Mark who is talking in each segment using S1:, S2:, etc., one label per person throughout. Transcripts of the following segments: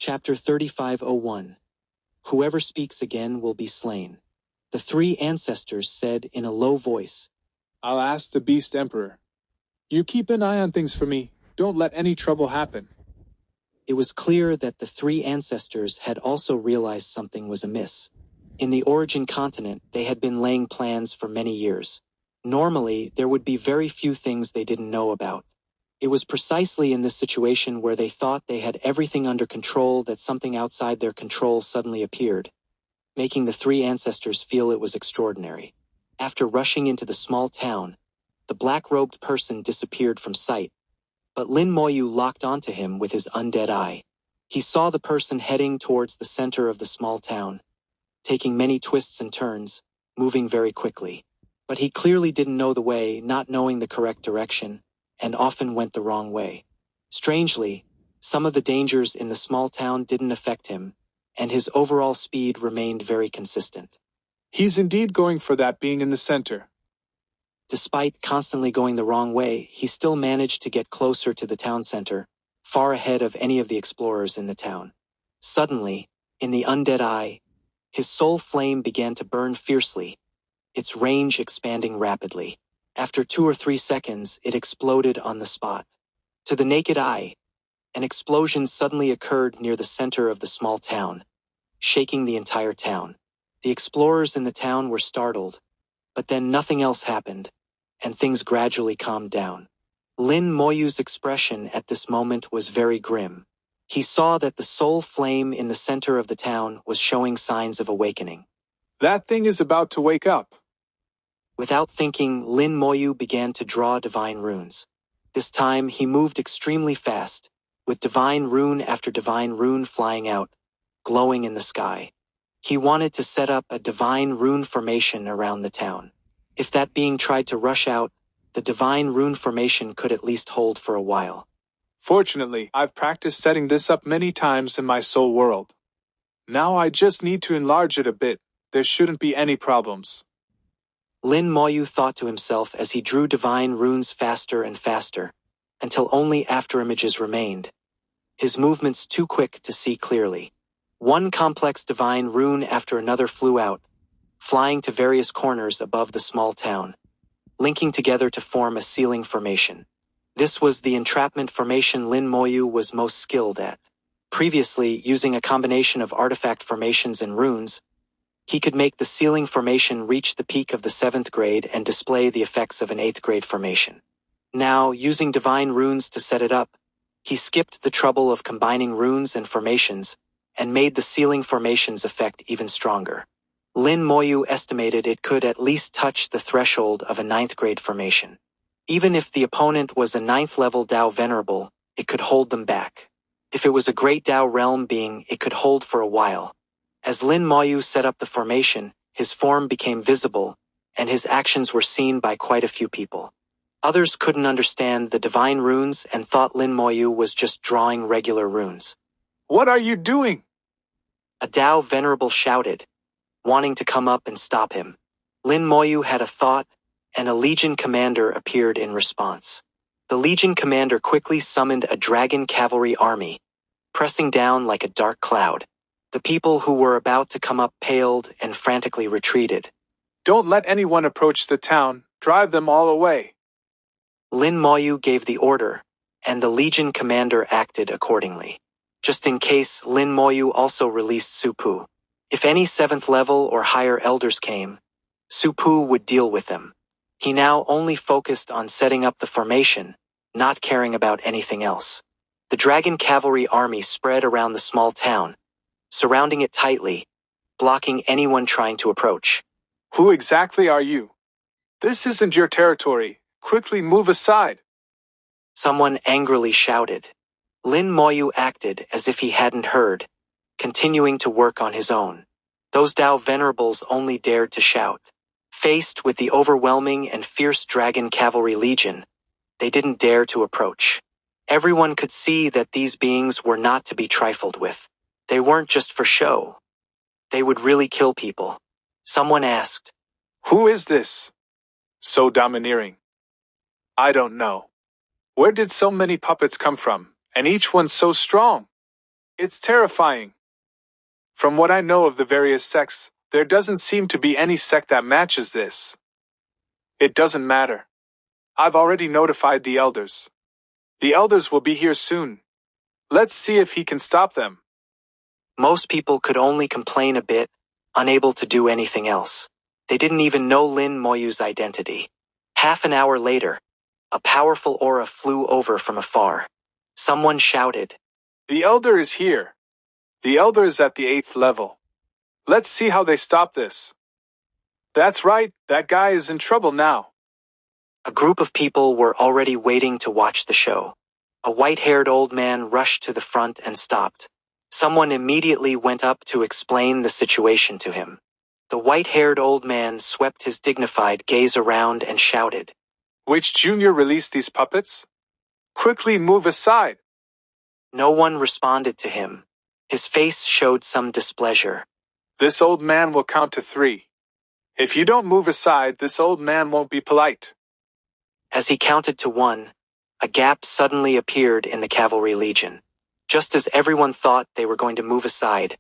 S1: Chapter 3501. Whoever speaks again will be slain. The three ancestors said in a low voice,
S2: I'll ask the Beast Emperor. You keep an eye on things for me. Don't let any trouble happen.
S1: It was clear that the three ancestors had also realized something was amiss. In the origin continent, they had been laying plans for many years. Normally, there would be very few things they didn't know about. It was precisely in this situation where they thought they had everything under control that something outside their control suddenly appeared, making the three ancestors feel it was extraordinary. After rushing into the small town, the black-robed person disappeared from sight, but Lin Moyu locked onto him with his undead eye. He saw the person heading towards the center of the small town, taking many twists and turns, moving very quickly. But he clearly didn't know the way, not knowing the correct direction, and often went the wrong way. Strangely, some of the dangers in the small town didn't affect him, and his overall speed remained very consistent.
S2: He's indeed going for that being in the center.
S1: Despite constantly going the wrong way, he still managed to get closer to the town center, far ahead of any of the explorers in the town. Suddenly, in the undead eye, his soul flame began to burn fiercely, its range expanding rapidly. After 2 or 3 seconds, it exploded on the spot. To the naked eye, an explosion suddenly occurred near the center of the small town, shaking the entire town. The explorers in the town were startled, but then nothing else happened, and things gradually calmed down. Lin Moyu's expression at this moment was very grim. He saw that the soul flame in the center of the town was showing signs of awakening.
S2: That thing is about to wake up.
S1: Without thinking, Lin Moyu began to draw divine runes. This time, he moved extremely fast, with divine rune after divine rune flying out, glowing in the sky. He wanted to set up a divine rune formation around the town. If that being tried to rush out, the divine rune formation could at least hold for a while.
S2: Fortunately, I've practiced setting this up many times in my soul world. Now I just need to enlarge it a bit. There shouldn't be any problems.
S1: Lin Moyu thought to himself as he drew divine runes faster and faster, until only after images remained. His movements too quick to see clearly. One complex divine rune after another flew out, flying to various corners above the small town, linking together to form a ceiling formation. This was the entrapment formation Lin Moyu was most skilled at. Previously, using a combination of artifact formations and runes, he could make the ceiling formation reach the peak of the 7th grade and display the effects of an 8th grade formation. Now, using divine runes to set it up, he skipped the trouble of combining runes and formations and made the ceiling formation's effect even stronger. Lin Moyu estimated it could at least touch the threshold of a 9th grade formation. Even if the opponent was a 9th level Dao Venerable, it could hold them back. If it was a great Dao realm being, it could hold for a while. As Lin Moyu set up the formation, his form became visible, and his actions were seen by quite a few people. Others couldn't understand the divine runes and thought Lin Moyu was just drawing regular runes.
S2: What are you doing?
S1: A Dao Venerable shouted, wanting to come up and stop him. Lin Moyu had a thought, and a Legion commander appeared in response. The Legion commander quickly summoned a dragon cavalry army, pressing down like a dark cloud. The people who were about to come up paled and frantically retreated.
S2: Don't let anyone approach the town. Drive them all away.
S1: Lin Moyu gave the order, and the Legion commander acted accordingly. Just in case, Lin Moyu also released Supu. If any 7th level or higher elders came, Supu would deal with them. He now only focused on setting up the formation, not caring about anything else. The dragon cavalry army spread around the small town, surrounding it tightly, blocking anyone trying to approach.
S2: Who exactly are you? This isn't your territory. Quickly move aside.
S1: Someone angrily shouted. Lin Moyu acted as if he hadn't heard, continuing to work on his own. Those Dao Venerables only dared to shout. Faced with the overwhelming and fierce dragon cavalry legion, they didn't dare to approach. Everyone could see that these beings were not to be trifled with. They weren't just for show. They would really kill people. Someone asked,
S2: Who is this? So domineering. I don't know. Where did so many puppets come from, and each one so strong? It's terrifying. From what I know of the various sects, there doesn't seem to be any sect that matches this. It doesn't matter. I've already notified the elders. The elders will be here soon. Let's see if he can stop them.
S1: Most people could only complain a bit, unable to do anything else. They didn't even know Lin Moyu's identity. Half an hour later, a powerful aura flew over from afar. Someone shouted,
S2: The elder is here. The elder is at the 8th level. Let's see how they stop this. That's right, that guy is in trouble now.
S1: A group of people were already waiting to watch the show. A white-haired old man rushed to the front and stopped. Someone immediately went up to explain the situation to him. The white-haired old man swept his dignified gaze around and shouted,
S2: Which junior released these puppets? Quickly move aside.
S1: No one responded to him. His face showed some displeasure.
S2: This old man will count to 3. If you don't move aside, this old man won't be polite.
S1: As he counted to 1, a gap suddenly appeared in the cavalry legion. Just as everyone thought they were going to move aside,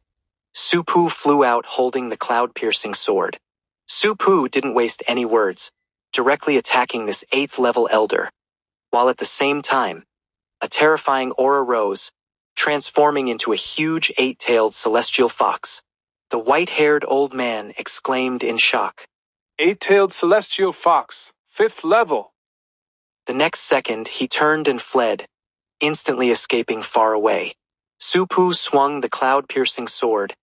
S1: Su Pu flew out holding the cloud-piercing sword. Su Pu didn't waste any words, directly attacking this 8th level elder, while at the same time, a terrifying aura rose, transforming into a huge 8-tailed celestial fox. The white-haired old man exclaimed in shock.
S2: 8-tailed celestial fox, 5th level.
S1: The next second, he turned and fled, instantly escaping far away. Su Pu swung the cloud-piercing sword,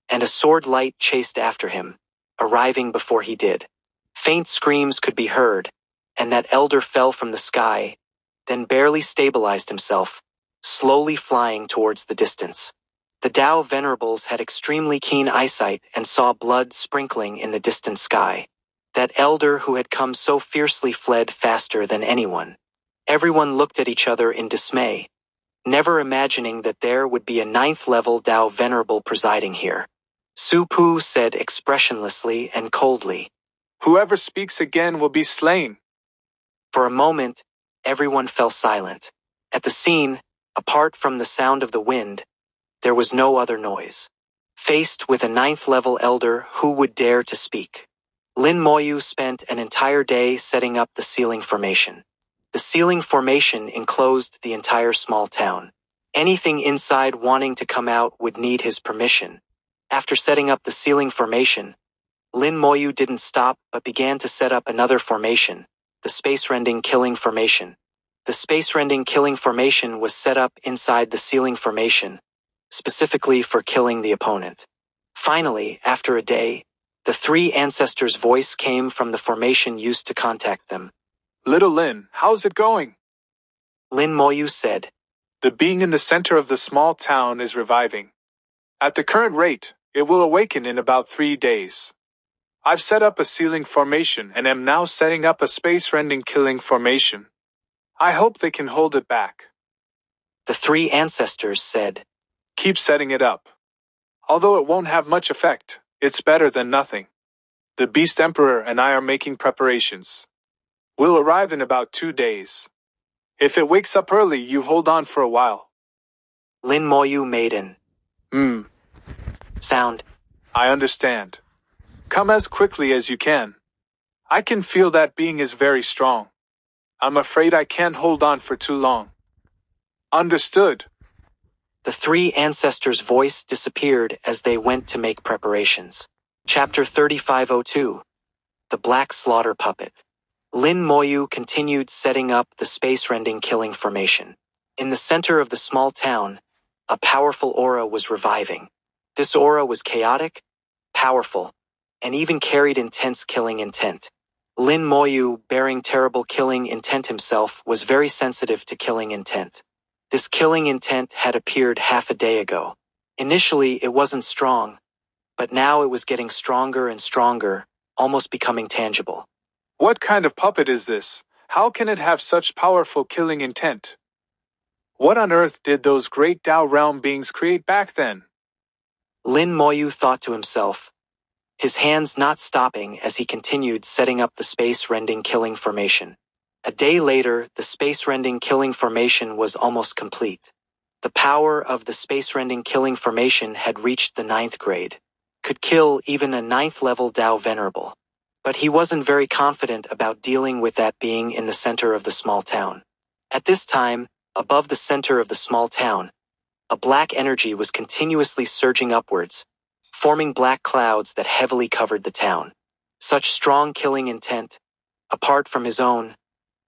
S1: and a sword light chased after him, arriving before he did. Faint screams could be heard, and that elder fell from the sky, then barely stabilized himself, slowly flying towards the distance. The Tao Venerables had extremely keen eyesight and saw blood sprinkling in the distant sky. That elder who had come so fiercely fled faster than anyone. Everyone looked at each other in dismay, never imagining that there would be a 9th level Tao Venerable presiding here. Su Pu said expressionlessly and coldly,
S2: Whoever speaks again will be slain.
S1: For a moment, everyone fell silent. At the scene, apart from the sound of the wind, there was no other noise. Faced with a 9th level elder, who would dare to speak? Lin Moyu spent an entire day setting up the sealing formation. The sealing formation enclosed the entire small town. Anything inside wanting to come out would need his permission. After setting up the sealing formation, Lin Moyu didn't stop but began to set up another formation, the space-rending killing formation. The space-rending killing formation was set up inside the sealing formation, specifically for killing the opponent. Finally, after a day, the 3 ancestors' voice came from the formation used to contact them.
S2: Little Lin, how's it going?
S1: Lin Moyu said,
S2: The being in the center of the small town is reviving. At the current rate, it will awaken in about 3 days. I've set up a sealing formation and am now setting up a space-rending killing formation. I hope they can hold it back.
S1: The 3 ancestors said,
S2: Keep setting it up. Although it won't have much effect, it's better than nothing. The Beast Emperor and I are making preparations. We'll arrive in about 2 days. If it wakes up early, you hold on for a while.
S1: Lin Moyu made an sound.
S2: I understand. Come as quickly as you can. I can feel that being is very strong. I'm afraid I can't hold on for too long. Understood.
S1: The 3 ancestors' voice disappeared as they went to make preparations. Chapter 3502. The Black Slaughter Puppet. Lin Moyu continued setting up the space-rending killing formation. In the center of the small town, a powerful aura was reviving. This aura was chaotic, powerful, and even carried intense killing intent. Lin Moyu, bearing terrible killing intent himself, was very sensitive to killing intent. This killing intent had appeared half a day ago. Initially, it wasn't strong, but now it was getting stronger and stronger, almost becoming tangible.
S2: What kind of puppet is this? How can it have such powerful killing intent? What on earth did those great Tao realm beings create back then?
S1: Lin Moyu thought to himself, his hands not stopping as he continued setting up the space-rending killing formation. A day later, the space-rending killing formation was almost complete. The power of the space-rending killing formation had reached the 9th grade, could kill even a 9th-level Dao Venerable. But he wasn't very confident about dealing with that being in the center of the small town. At this time, above the center of the small town, a black energy was continuously surging upwards, forming black clouds that heavily covered the town. Such strong killing intent, apart from his own,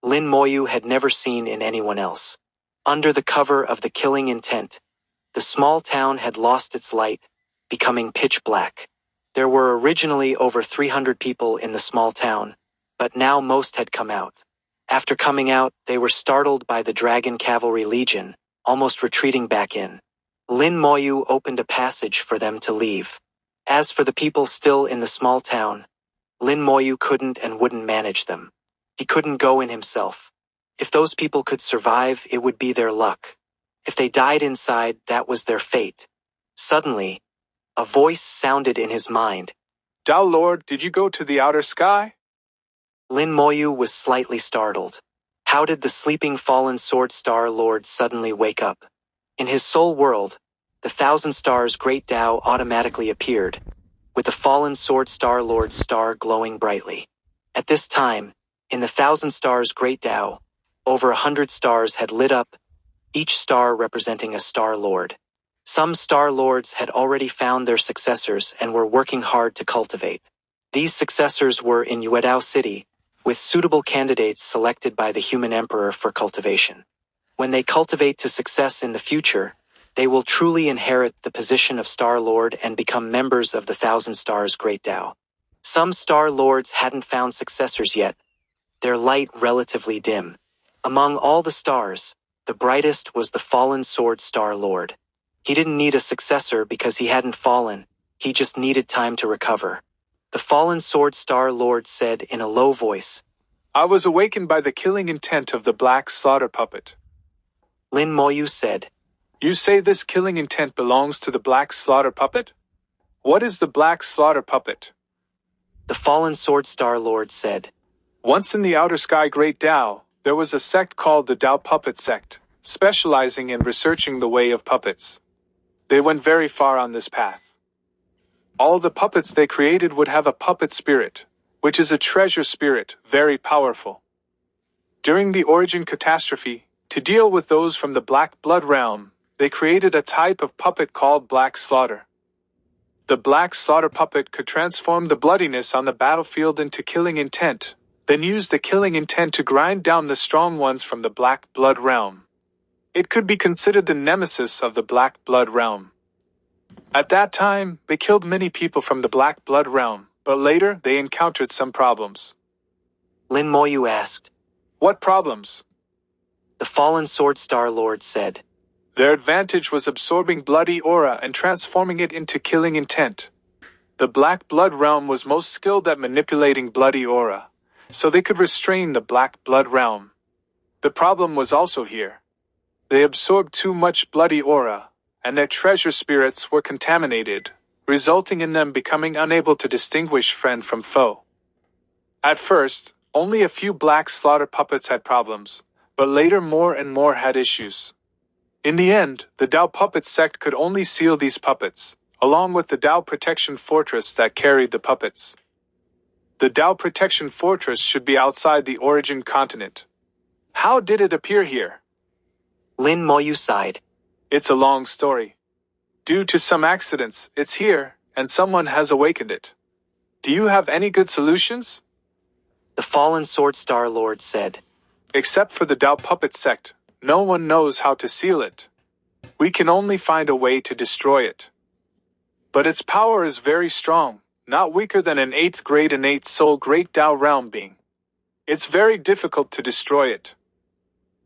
S1: Lin Moyu had never seen in anyone else. Under the cover of the killing intent, the small town had lost its light, becoming pitch black. There were originally over 300 people in the small town, but now most had come out. After coming out, they were startled by the Dragon Cavalry Legion, almost retreating back in. Lin Moyu opened a passage for them to leave. As for the people still in the small town, Lin Moyu couldn't and wouldn't manage them. He couldn't go in himself. If those people could survive, it would be their luck. If they died inside, that was their fate. Suddenly, a voice sounded in his mind.
S2: Dao Lord, did you go to the outer sky?
S1: Lin Moyu was slightly startled. How did the sleeping fallen sword star lord suddenly wake up? In his soul world, the Thousand Stars Great Tao automatically appeared, with the fallen sword star lord's star glowing brightly. At this time, in the Thousand Stars Great Tao, over 100 stars had lit up, each star representing a star lord. Some star lords had already found their successors and were working hard to cultivate. These successors were in Yuedao City, with suitable candidates selected by the human emperor for cultivation. When they cultivate to success in the future, they will truly inherit the position of Star Lord and become members of the Thousand Stars Great Tao. Some Star Lords hadn't found successors yet, their light relatively dim. Among all the stars, the brightest was the fallen sword Star Lord. He didn't need a successor because he hadn't fallen, he just needed time to recover. The fallen sword Star Lord said in a low voice,
S2: I was awakened by the killing intent of the black slaughter puppet.
S1: Lin Moyu said,
S2: You say this killing intent belongs to the black slaughter puppet? What is the black slaughter puppet?
S1: The fallen sword Star Lord said,
S2: Once in the outer sky Great Tao, there was a sect called the Tao Puppet Sect, specializing in researching the way of puppets. They went very far on this path. All the puppets they created would have a puppet spirit, which is a treasure spirit, very powerful. During the origin catastrophe, to deal with those from the Black Blood realm, they created a type of puppet called Black Slaughter. The Black Slaughter puppet could transform the bloodiness on the battlefield into killing intent, then use the killing intent to grind down the strong ones from the Black Blood realm. It could be considered the nemesis of the Black Blood realm. At that time, they killed many people from the Black Blood realm, but later they encountered some problems.
S1: Lin Moyu asked.
S2: What problems?
S1: The fallen sword Star Lord said.
S2: Their advantage was absorbing bloody aura and transforming it into killing intent. The Black Blood realm was most skilled at manipulating bloody aura, so they could restrain the Black Blood realm. The problem was also here. They absorbed too much bloody aura, and their treasure spirits were contaminated, resulting in them becoming unable to distinguish friend from foe. At first, only a few Black Slaughter puppets had problems, but later more and more had issues. In the end, the Tao Puppet Sect could only seal these puppets, along with the Tao Protection Fortress that carried the puppets. The Tao Protection Fortress should be outside the origin continent. How did it appear here?
S1: Lin Moyu sighed.
S2: It's a long story. Due to some accidents, it's here, and someone has awakened it. Do you have any good solutions?
S1: The fallen sword Star Lord said.
S2: Except for the Tao Puppet Sect, no one knows how to seal it. We can only find a way to destroy it. But its power is very strong, not weaker than an 8th grade innate soul Great Tao realm being. It's very difficult to destroy it.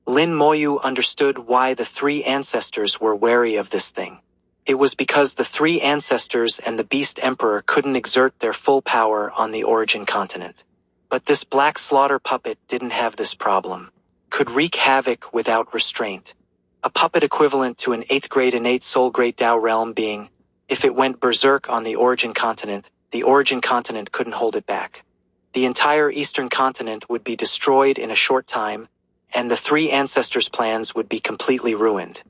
S1: Lin Moyu understood why the 3 ancestors were wary of this thing. It was because the 3 ancestors and the Beast Emperor couldn't exert their full power on the origin continent. But this Black Slaughter puppet didn't have this problem. Could wreak havoc without restraint. A puppet equivalent to an 8th grade innate soul Great Tao realm being, if it went berserk on the origin continent couldn't hold it back. The entire eastern continent would be destroyed in a short time, and the 3 ancestors' plans would be completely ruined.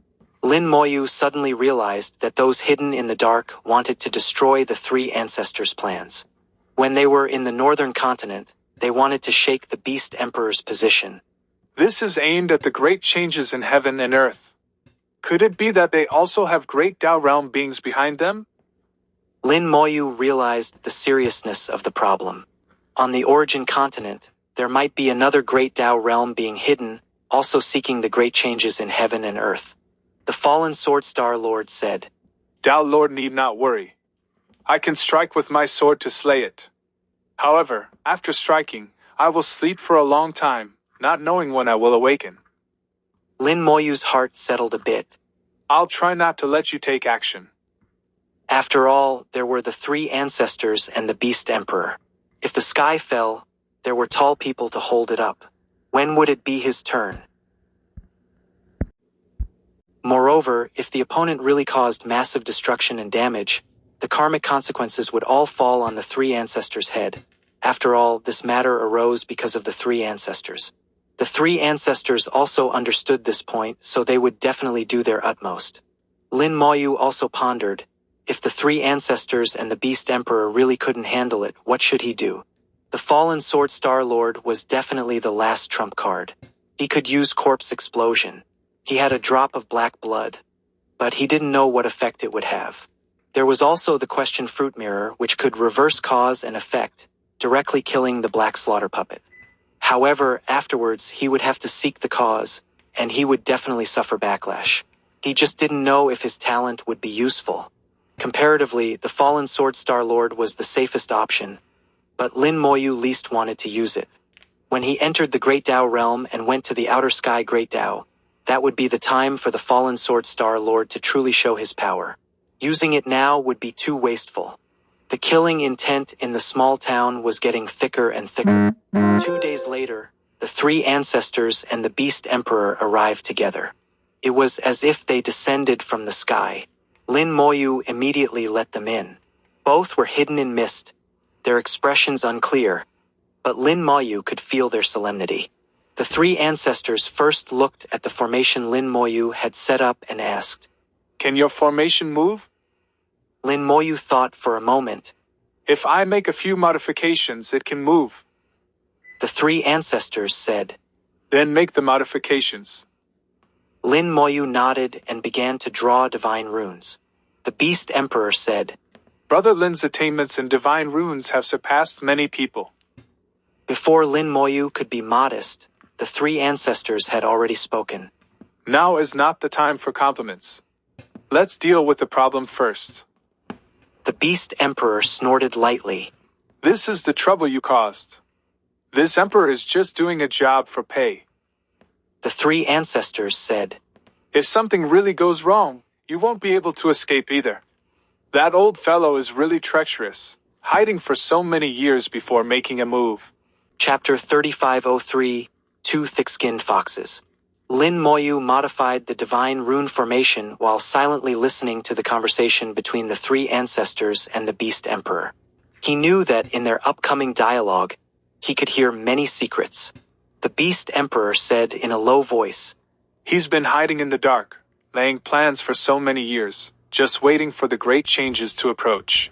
S1: Lin Moyu suddenly realized that those hidden in the dark wanted to destroy the three ancestors' plans. When they were in the northern continent, they wanted to shake the Beast Emperor's position.
S2: This is aimed at the great changes in heaven and earth. Could it be that they also have great Tao realm beings behind them?
S1: Lin Moyu realized the seriousness of the problem. On the origin continent, there might be another great Tao realm being hidden, also seeking the great changes in heaven and earth. The fallen Sword Star Lord said,
S2: Tao Lord need not worry. I can strike with my sword to slay it. However, after striking, I will sleep for a long time, not knowing when I will awaken.
S1: Lin Moyu's heart settled a bit.
S2: I'll try not to let you take action.
S1: After all, there were the three ancestors and the Beast Emperor. If the sky fell, there were tall people to hold it up. When would it be his turn? Moreover, if the opponent really caused massive destruction and damage, the karmic consequences would all fall on the three ancestors' head. After all, this matter arose because of the three ancestors. The three ancestors also understood this point, so they would definitely do their utmost. Lin Moyu also pondered, if the three ancestors and the Beast Emperor really couldn't handle it, what should he do? The fallen Sword Star Lord was definitely the last trump card. He could use corpse explosion. He had a drop of black blood, but he didn't know what effect it would have. There was also the question fruit mirror, which could reverse cause and effect, directly killing the black slaughter puppet. However, afterwards he would have to seek the cause, and he would definitely suffer backlash. He just didn't know if his talent would be useful. Comparatively, the fallen Sword Star Lord was the safest option, but Lin Moyu least wanted to use it. When he entered the Great Tao realm and went to the Outer Sky Great Tao, that would be the time for the fallen Sword Star Lord to truly show his power. Using it now would be too wasteful. The killing intent in the small town was getting thicker and thicker. 2 days later, the three ancestors and the Beast Emperor arrived together. It was as if they descended from the sky. Lin Moyu immediately let them in. Both were hidden in mist, their expressions unclear, but Lin Moyu could feel their solemnity. The three ancestors first looked at the formation Lin Moyu had set up and asked,
S2: Can your formation move?
S1: Lin Moyu thought for a moment.
S2: If I make a few modifications, it can move.
S1: The three ancestors said,
S2: Then make the modifications.
S1: Lin Moyu nodded and began to draw divine runes. The Beast Emperor said,
S2: Brother Lin's attainments in divine runes have surpassed many people.
S1: Before Lin Moyu could be modest, the three ancestors had already spoken.
S2: Now is not the time for compliments. Let's deal with the problem first.
S1: The Beast Emperor snorted lightly.
S2: This is the trouble you caused. This emperor is just doing a job for pay.
S1: The three ancestors said,
S2: If something really goes wrong, you won't be able to escape either. That old fellow is really treacherous, hiding for so many years before making a move.
S1: Chapter 3503, Two Thick-Skinned Foxes. Lin Moyu modified the divine rune formation while silently listening to the conversation between the three ancestors and the Beast Emperor. He knew that in their upcoming dialogue, he could hear many secrets. The Beast Emperor said in a low voice,
S2: He's been hiding in the dark, laying plans for so many years, just waiting for the great changes to approach.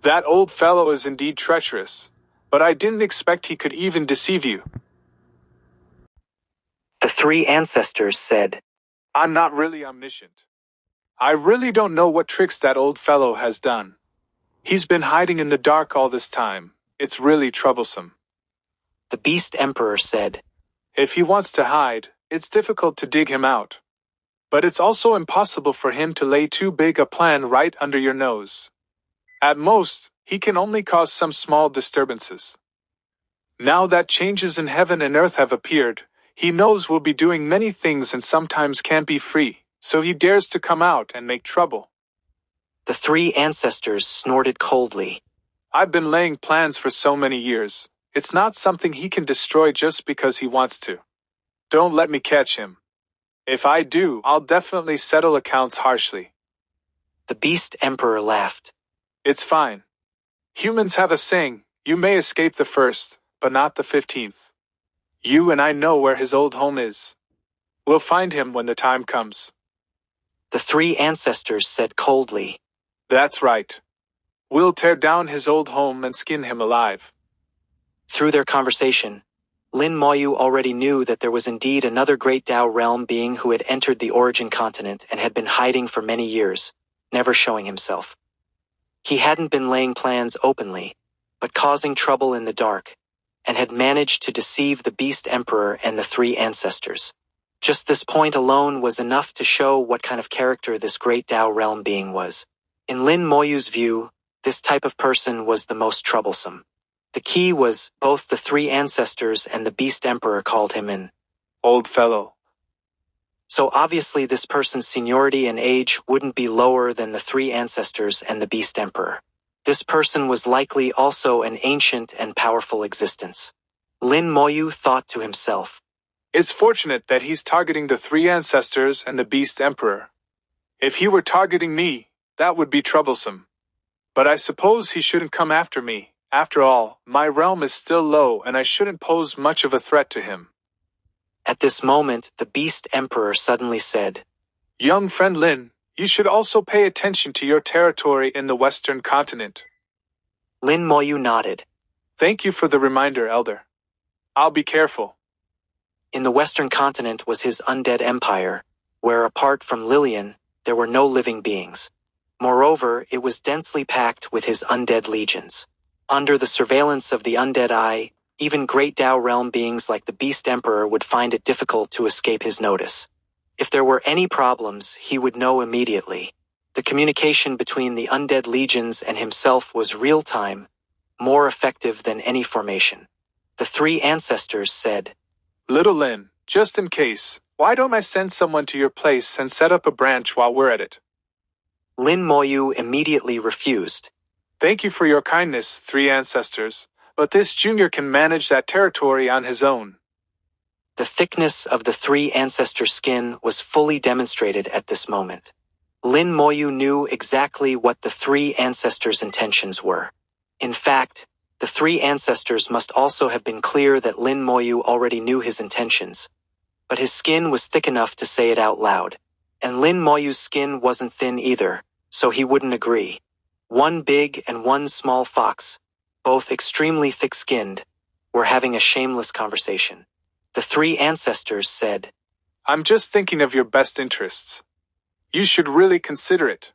S2: That old fellow is indeed treacherous, but I didn't expect he could even deceive you.
S1: The three ancestors said,
S2: I'm not really omniscient. I really don't know what tricks that old fellow has done. He's been hiding in the dark all this time. It's really troublesome.
S1: The Beast Emperor said,
S2: If he wants to hide, it's difficult to dig him out. But it's also impossible for him to lay too big a plan right under your nose. At most, he can only cause some small disturbances. Now that changes in heaven and earth have appeared, he knows we'll be doing many things and sometimes can't be free, so he dares to come out and make trouble.
S1: The three ancestors snorted coldly.
S2: I've been laying plans for so many years. It's not something he can destroy just because he wants to. Don't let me catch him. If I do, I'll definitely settle accounts harshly.
S1: The Beast Emperor laughed.
S2: It's fine. Humans have a saying, you may escape the first, but not the 15th. You and I know where his old home is. We'll find him when the time comes.
S1: The three ancestors said coldly.
S2: That's right. We'll tear down his old home and skin him alive.
S1: Through their conversation, Lin Moyu already knew that there was indeed another great Dao realm being who had entered the origin continent and had been hiding for many years, never showing himself. He hadn't been laying plans openly, but causing trouble in the dark, and had managed to deceive the Beast Emperor and the three ancestors. Just this point alone was enough to show what kind of character this great Dao realm being was. In Lin Moyu's view, this type of person was the most troublesome. The key was both the three ancestors and the Beast Emperor called him an
S2: old fellow.
S1: So obviously this person's seniority and age wouldn't be lower than the three ancestors and the Beast Emperor. This person was likely also an ancient and powerful existence. Lin Moyu thought to himself.
S2: It's fortunate that he's targeting the three ancestors and the Beast Emperor. If he were targeting me, that would be troublesome. But I suppose he shouldn't come after me. After all, my realm is still low and I shouldn't pose much of a threat to him.
S1: At this moment, the Beast Emperor suddenly said,
S2: Young friend Lin, you should also pay attention to your territory in the Western continent.
S1: Lin Moyu nodded.
S2: Thank you for the reminder, Elder. I'll be careful.
S1: In the Western continent was his undead empire, where apart from Lillian, there were no living beings. Moreover, it was densely packed with his undead legions. Under the surveillance of the undead eye, even great Dao realm beings like the Beast Emperor would find it difficult to escape his notice. If there were any problems, he would know immediately. The communication between the undead legions and himself was real-time, more effective than any formation. The three ancestors said,
S2: Little Lin, just in case, why don't I send someone to your place and set up a branch while we're at it?
S1: Lin Moyu immediately refused.
S2: Thank you for your kindness, three ancestors, but this junior can manage that territory on his own.
S1: The thickness of the three ancestors' skin was fully demonstrated at this moment. Lin Moyu knew exactly what the three ancestors' intentions were. In fact, the three ancestors must also have been clear that Lin Moyu already knew his intentions. But his skin was thick enough to say it out loud. And Lin Moyu's skin wasn't thin either, so he wouldn't agree. One big and one small fox, both extremely thick-skinned, were having a shameless conversation. The three ancestors said,
S2: I'm just thinking of your best interests. You should really consider it.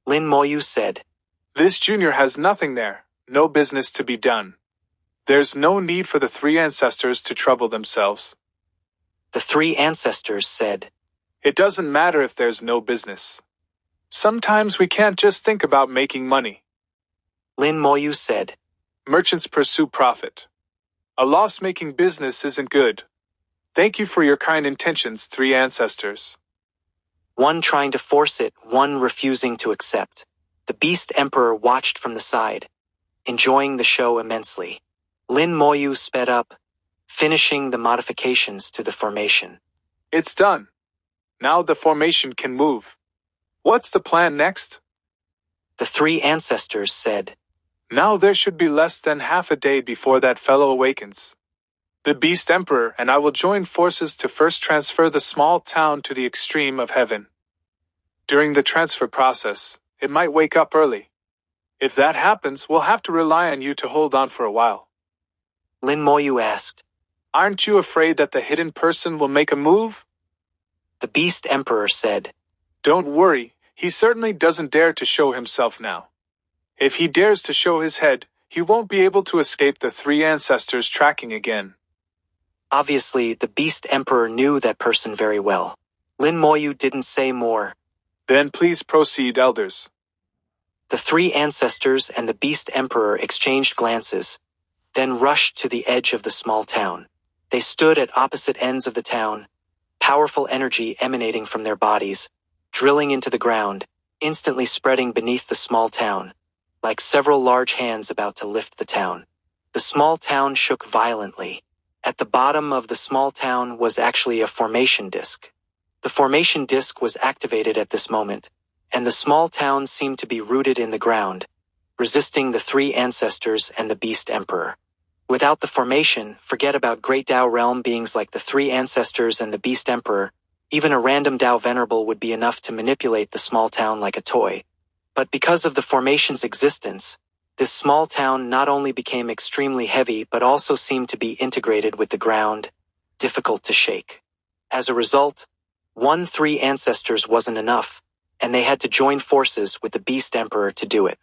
S1: Lin Moyu said,
S2: This junior has nothing there, no business to be done. There's no need for the three ancestors to trouble themselves.
S1: The three ancestors said,
S2: It doesn't matter if there's no business. Sometimes we can't just think about making money.
S1: Lin Moyu said,
S2: Merchants pursue profit. A loss-making business isn't good. Thank you for your kind intentions, three ancestors.
S1: One trying to force it, one refusing to accept. The Beast Emperor watched from the side, enjoying the show immensely. Lin Moyu sped up, finishing the modifications to the formation.
S2: It's done. Now the formation can move. What's the plan next?
S1: The three ancestors said,
S2: Now there should be less than half a day before that fellow awakens. The Beast Emperor and I will join forces to first transfer the small town to the extreme of heaven. During the transfer process, it might wake up early. If that happens, we'll have to rely on you to hold on for a while.
S1: Lin Moyu asked,
S2: Aren't you afraid that the hidden person will make a move?
S1: The Beast Emperor said,
S2: Don't worry, he certainly doesn't dare to show himself now. If he dares to show his head, he won't be able to escape the three ancestors' tracking again.
S1: Obviously, the Beast Emperor knew that person very well. Lin Moyu didn't say more.
S2: Then please proceed, elders.
S1: The three ancestors and the Beast Emperor exchanged glances, then rushed to the edge of the small town. They stood at opposite ends of the town, powerful energy emanating from their bodies, drilling into the ground, instantly spreading beneath the small town, like several large hands about to lift the town. The small town shook violently. At the bottom of the small town was actually a formation disk. The formation disk was activated at this moment, and the small town seemed to be rooted in the ground, resisting the three ancestors and the Beast Emperor. Without the formation, forget about great Dao realm beings like the three ancestors and the Beast Emperor, Even a random Dao Venerable would be enough to manipulate the small town like a toy. But because of the formation's existence, this small town not only became extremely heavy but also seemed to be integrated with the ground, difficult to shake. As a result, 3 ancestors wasn't enough, and they had to join forces with the Beast Emperor to do it.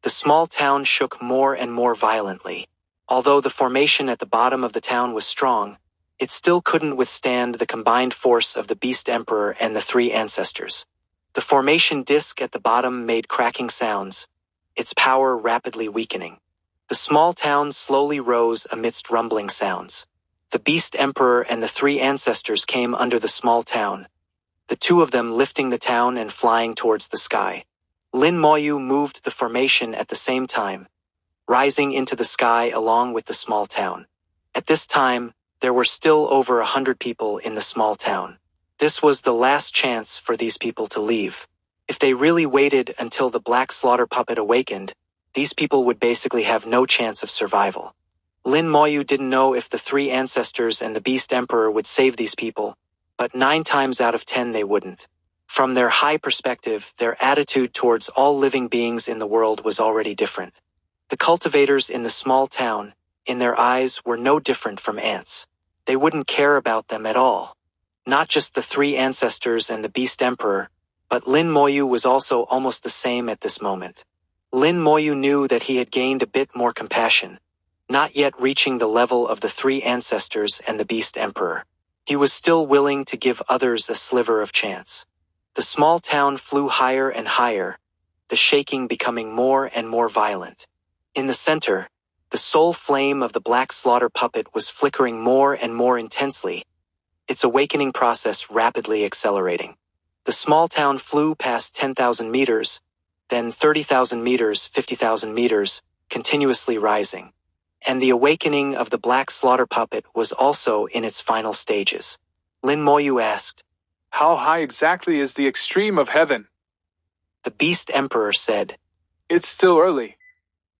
S1: The small town shook more and more violently. Although the formation at the bottom of the town was strong, it still couldn't withstand the combined force of the Beast Emperor and the 3 ancestors. The formation disk at the bottom made cracking sounds, its power rapidly weakening. The small town slowly rose amidst rumbling sounds. The Beast Emperor and the 3 ancestors came under the small town, the 2 of them lifting the town and flying towards the sky. Lin Moyu moved the formation at the same time, rising into the sky along with the small town. At this time, there were still over 100 people in the small town. This was the last chance for these people to leave. If they really waited until the black slaughter puppet awakened, these people would basically have no chance of survival. Lin Moyu didn't know if the 3 ancestors and the Beast Emperor would save these people, but 9 times out of 10 they wouldn't. From their high perspective, their attitude towards all living beings in the world was already different. The cultivators in the small town, in their eyes, were no different from ants. They wouldn't care about them at all. Not just the 3 ancestors and the Beast Emperor, but Lin Moyu was also almost the same at this moment. Lin Moyu knew that he had gained a bit more compassion, not yet reaching the level of the 3 ancestors and the Beast Emperor. He was still willing to give others a sliver of chance. The small town flew higher and higher, the shaking becoming more and more violent. In the center, the soul flame of the black slaughter puppet was flickering more and more intensely, its awakening process rapidly accelerating. The small town flew past 10,000 meters, then 30,000 meters, 50,000 meters, continuously rising. And the awakening of the black slaughter puppet was also in its final stages. Lin Moyu asked,
S2: "How high exactly is the extreme of heaven?"
S1: The Beast Emperor said,
S2: "It's still early.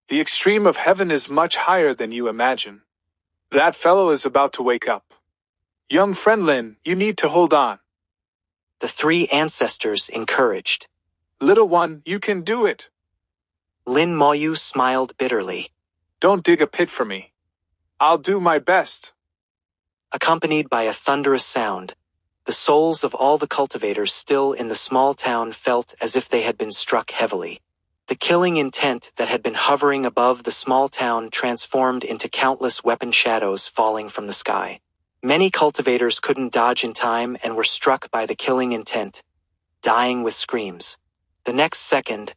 S2: The extreme of heaven is much higher than you imagine. That fellow is about to wake up. Young friend Lin, you need to hold on."
S1: The 3 ancestors encouraged.
S2: "Little one, you can do it."
S1: Lin Moyu smiled bitterly.
S2: "Don't dig a pit for me. I'll do my best."
S1: Accompanied by a thunderous sound, the souls of all the cultivators still in the small town felt as if they had been struck heavily. The killing intent that had been hovering above the small town transformed into countless weapon shadows falling from the sky. Many cultivators couldn't dodge in time and were struck by the killing intent, dying with screams. The next second,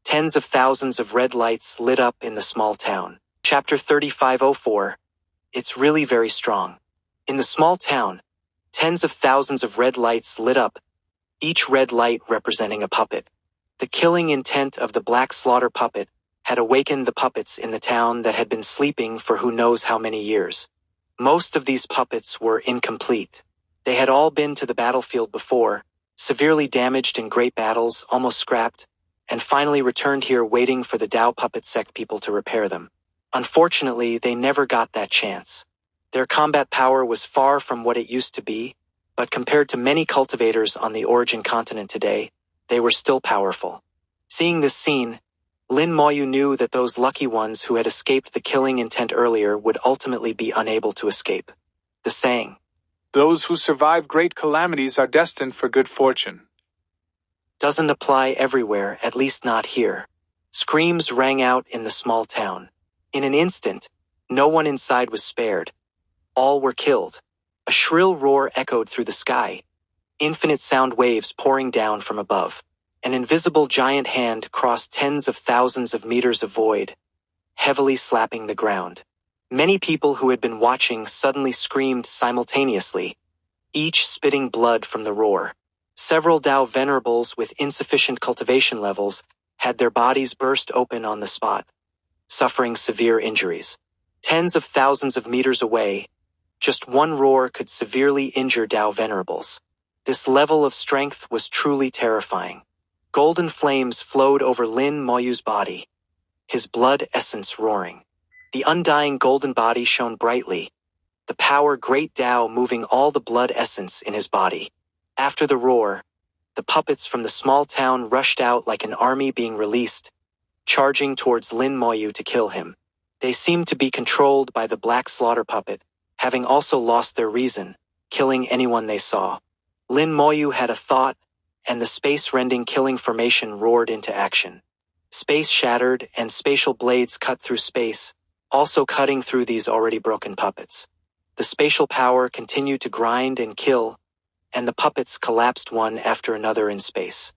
S1: tens of thousands of red lights lit up in the small town. Chapter 3504. It's really very strong. In the small town, tens of thousands of red lights lit up, each red light representing a puppet. The killing intent of the black slaughter puppet had awakened the puppets in the town that had been sleeping for who knows how many years. Most of these puppets were incomplete. They had all been to the battlefield before, severely damaged in great battles, almost scrapped, and finally returned here waiting for the Dao puppet sect people to repair them. Unfortunately, they never got that chance. Their combat power was far from what it used to be, but compared to many cultivators on the Origin continent today, they were still powerful. Seeing this scene, Lin Moyu knew that those lucky ones who had escaped the killing intent earlier would ultimately be unable to escape. The saying,
S2: "Those who survive great calamities are destined for good fortune,"
S1: doesn't apply everywhere, at least not here. Screams rang out in the small town. In an instant, no one inside was spared. All were killed. A shrill roar echoed through the sky, infinite sound waves pouring down from above. An invisible giant hand crossed tens of thousands of meters of void, heavily slapping the ground. Many people who had been watching suddenly screamed simultaneously, each spitting blood from the roar. Several Dao venerables with insufficient cultivation levels had their bodies burst open on the spot, suffering severe injuries. Tens of thousands of meters away, just one roar could severely injure Dao venerables. This level of strength was truly terrifying. Golden flames flowed over Lin Moyu's body, his blood essence roaring. The undying golden body shone brightly, the power great Dao moving all the blood essence in his body. After the roar, the puppets from the small town rushed out like an army being released, charging towards Lin Moyu to kill him. They seemed to be controlled by the black slaughter puppet, having also lost their reason, killing anyone they saw. Lin Moyu had a thought, and the space-rending killing formation roared into action. Space shattered, and spatial blades cut through space, also cutting through these already broken puppets. The spatial power continued to grind and kill, and the puppets collapsed one after another in space.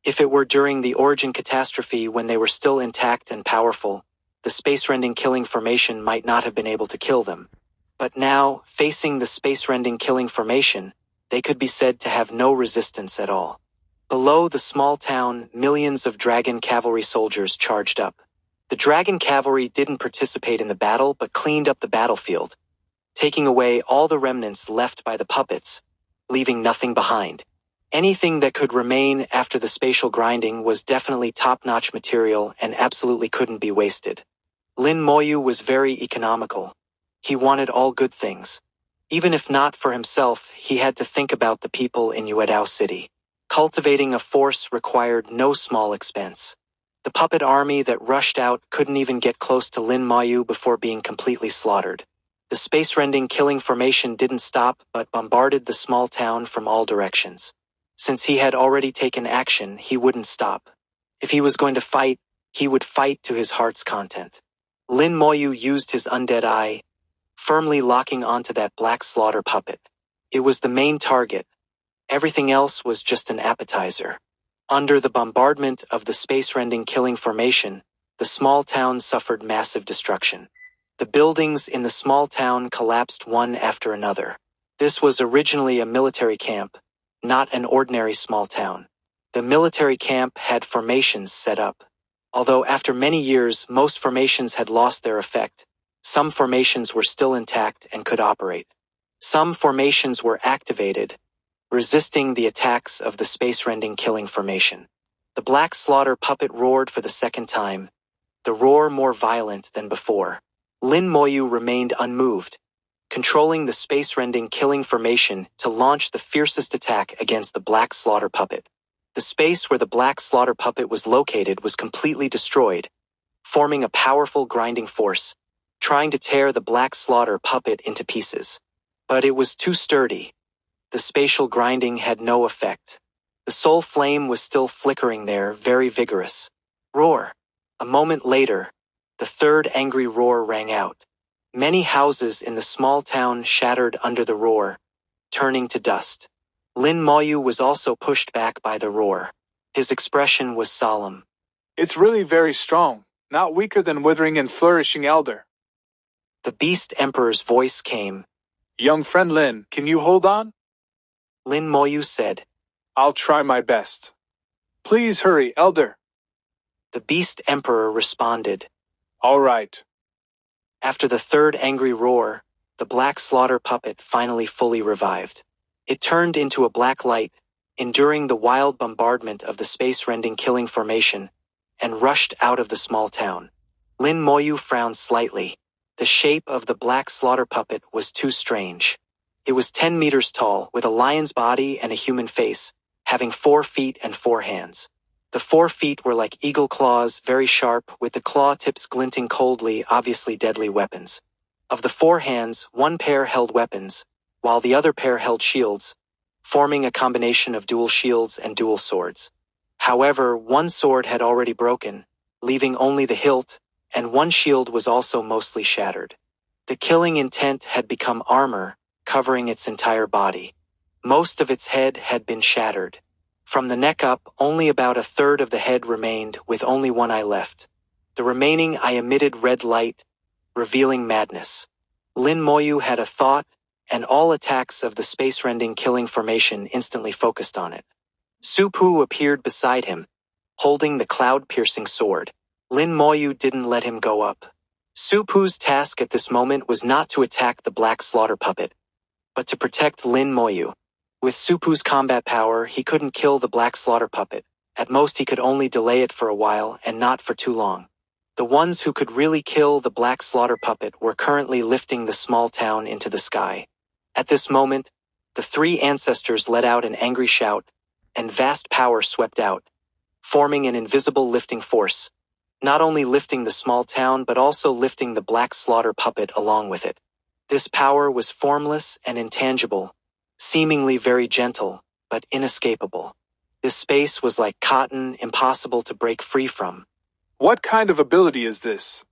S1: If it were during the origin catastrophe when they were still intact and powerful, the space-rending killing formation might not have been able to kill them. But now, facing the space-rending killing formation, they could be said to have no resistance at all. Below the small town, millions of dragon cavalry soldiers charged up. The dragon cavalry didn't participate in the battle but cleaned up the battlefield, taking away all the remnants left by the puppets, leaving nothing behind. Anything that could remain after the spatial grinding was definitely top-notch material and absolutely couldn't be wasted. Lin Moyu was very economical. He wanted all good things. Even if not for himself, he had to think about the people in Yuedao City. Cultivating a force required no small expense. The puppet army that rushed out couldn't even get close to Lin Moyu before being completely slaughtered. The space-rending killing formation didn't stop but bombarded the small town from all directions. Since he had already taken action, he wouldn't stop. If he was going to fight, he would fight to his heart's content. Lin Moyu used his undead eye, firmly locking onto that black slaughter puppet. It was the main target. Everything else was just an appetizer. Under the bombardment of the space-rending killing formation, the small town suffered massive destruction. The buildings in the small town collapsed one after another. This was originally a military camp, not an ordinary small town. The military camp had formations set up. Although after many years most formations had lost their effect, some formations were still intact and could operate. Some formations were activated, resisting the attacks of the space-rending killing formation. The black slaughter puppet roared for the second time, the roar more violent than before. Lin Moyu remained unmoved, controlling the space-rending killing formation to launch the fiercest attack against the black slaughter puppet. The space where the black slaughter puppet was located was completely destroyed, forming a powerful grinding force, trying to tear the black slaughter puppet into pieces. But it was too sturdy. The spatial grinding had no effect. The soul flame was still flickering there, very vigorous. Roar! A moment later, the third angry roar rang out. Many houses in the small town shattered under the roar, turning to dust. Lin Moyu was also pushed back by the roar. His expression was solemn.
S2: It's really very strong, not weaker than withering and flourishing elder.
S1: The Beast Emperor's voice came.
S2: Young friend Lin, can you hold on?
S1: Lin Moyu said.
S2: I'll try my best. Please hurry, elder.
S1: The Beast Emperor responded.
S2: All right.
S1: After the third angry roar, the black slaughter puppet finally fully revived. It turned into a black light, enduring the wild bombardment of the space-rending killing formation, and rushed out of the small town. Lin Moyu frowned slightly. The shape of the black slaughter puppet was too strange. It was 10 meters tall, with a lion's body and a human face, having 4 feet and 4 hands. The 4 feet were like eagle claws, very sharp, with the claw tips glinting coldly, obviously deadly weapons. Of the 4 hands, 1 pair held weapons, while the other pair held shields, forming a combination of dual shields and dual swords. However, 1 sword had already broken, leaving only the hilt, and 1 shield was also mostly shattered. The killing intent had become armor, covering its entire body. Most of its head had been shattered. From the neck up, only about a third of the head remained, with only 1 eye left. The remaining eye emitted red light, revealing madness. Lin Moyu had a thought, and all attacks of the space-rending killing formation instantly focused on it. Supu appeared beside him, holding the cloud-piercing sword. Lin Moyu didn't let him go up. Supu's task at this moment was not to attack the black slaughter puppet, but to protect Lin Moyu. With Supu's combat power, he couldn't kill the black slaughter puppet. At most he could only delay it for a while, and not for too long. The ones who could really kill the black slaughter puppet were currently lifting the small town into the sky. At this moment, The three ancestors let out an angry shout, and vast power swept out, forming an invisible lifting force, not only lifting the small town but also lifting the black slaughter puppet along with it. This power was formless and intangible, seemingly very gentle, but inescapable. This space was like cotton, impossible to break free from.
S2: What kind of ability is this?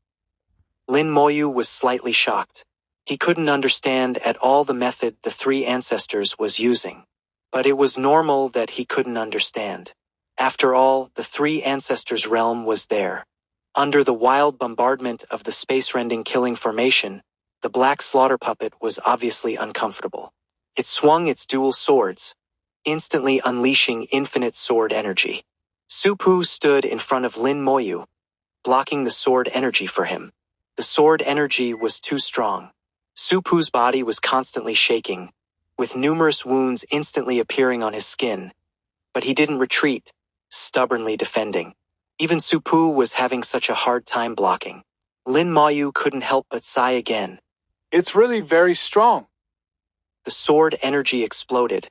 S1: Lin Moyu was slightly shocked. He couldn't understand at all the method the three ancestors was using. But it was normal that he couldn't understand. After all, the three ancestors' realm was there. Under the wild bombardment of the space-rending killing formation, the black slaughter puppet was obviously uncomfortable. It swung its dual swords, instantly unleashing infinite sword energy. Supu stood in front of Lin Moyu, blocking the sword energy for him. The sword energy was too strong. Supu's body was constantly shaking, with numerous wounds instantly appearing on his skin. But he didn't retreat, stubbornly defending. Even Supu was having such a hard time blocking. Lin Moyu couldn't help but sigh again.
S2: It's really very strong.
S1: The sword energy exploded,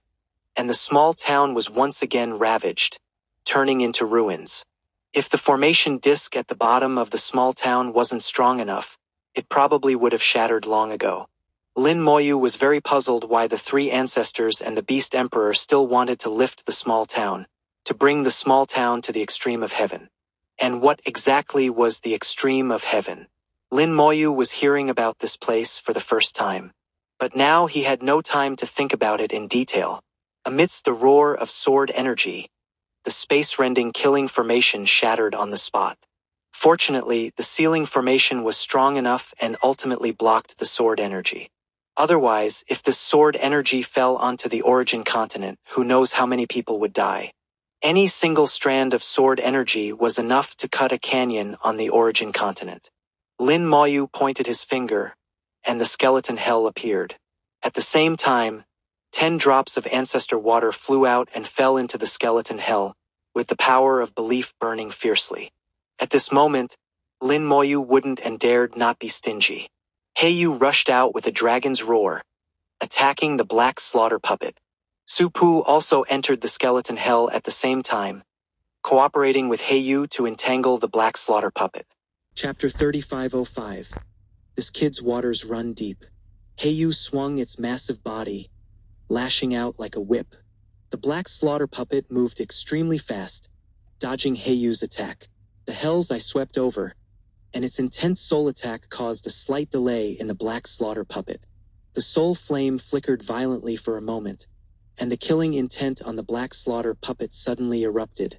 S1: and the small town was once again ravaged, turning into ruins. If the formation disk at the bottom of the small town wasn't strong enough, it probably would have shattered long ago. Lin Moyu was very puzzled why the three ancestors and the Beast Emperor still wanted to lift the small town, to bring the small town to the extreme of heaven. And what exactly was the extreme of heaven? Lin Moyu was hearing about this place for the first time. But now he had no time to think about it in detail. Amidst the roar of sword energy, the space-rending killing formation shattered on the spot. Fortunately, the sealing formation was strong enough and ultimately blocked the sword energy. Otherwise, if this sword energy fell onto the origin continent, who knows how many people would die. Any single strand of sword energy was enough to cut a canyon on the origin continent. Lin Moyu pointed his finger, and the skeleton hell appeared. At the same time, 10 drops of ancestor water flew out and fell into the skeleton hell, with the power of belief burning fiercely. At this moment, Lin Moyu wouldn't and dared not be stingy. Heiyu rushed out with a dragon's roar, attacking the black slaughter puppet. Supu also entered the skeleton hell at the same time, cooperating with Heiyu to entangle the black slaughter puppet. Chapter 3505. This kid's waters run deep. Heiyu swung its massive body, lashing out like a whip. The black slaughter puppet moved extremely fast, dodging Heiyu's attack. The hells I swept over, and its intense soul attack caused a slight delay in the black slaughter puppet. The soul flame flickered violently for a moment, and the killing intent on the black slaughter puppet suddenly erupted,